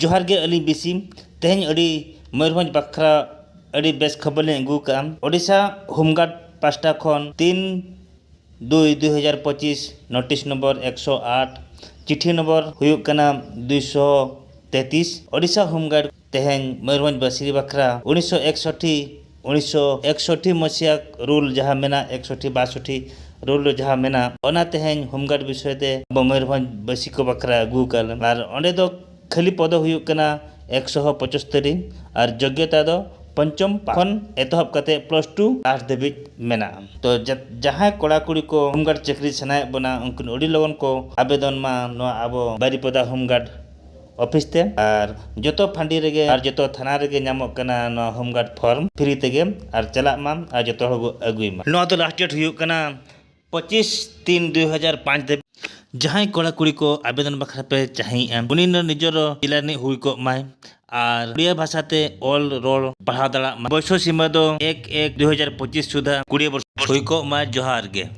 जोहार गे अली बिसी तेहन अड़ी मयूरभंज बखरा अड़ी बेस खबर ले अगू का ओडिशा होमगार्ड पास्टा खन 3/2/2025 नोटिस नंबर 108 चिट्ठी नंबर हुयुक कना 233 ओडिशा होमगार्ड तेहन मयूरभंज बासी बखरा 1961 मसीहा रूल जहाँ मेना 61-62 रूल जहाँ मेना ओना तेहन होमगार्ड विषय ते मयूरभंज बासी को बखरा अगू कर और ओंडे दो खाली पद हुयुक कना 175 और योग्यता दो पंचम खन एतहब कते +2 लास्ट धाबिज मेना। तो जहाँ कड़ा कुड़ी को होमगार्ड चाकरी सनाए बना उनकुन अड़ी लगन को आवेदन मा नो आबो बारीपदा होमगार्ड ऑफिस ते और जतो फंडी रेगे और जतो थाना रेगे नामक कना नो होमगार्ड फॉर्म फ्री तेगे और चला मा और जतो हगो अगुई मा नो तो लास्ट डेट हुयुक कना 25/3/2005 धाबिज जहाँ कड़ा कुड़ी को आवेदन बखरा पे चाहिए उनी निजर जिला हुई को माय और उड़िया भाषा ते ऑल रोल पढ़ा दड़ा बयस सीमा दो 1/1/2025 सुधा 20 वर्ष हुई को माय जोहार गे।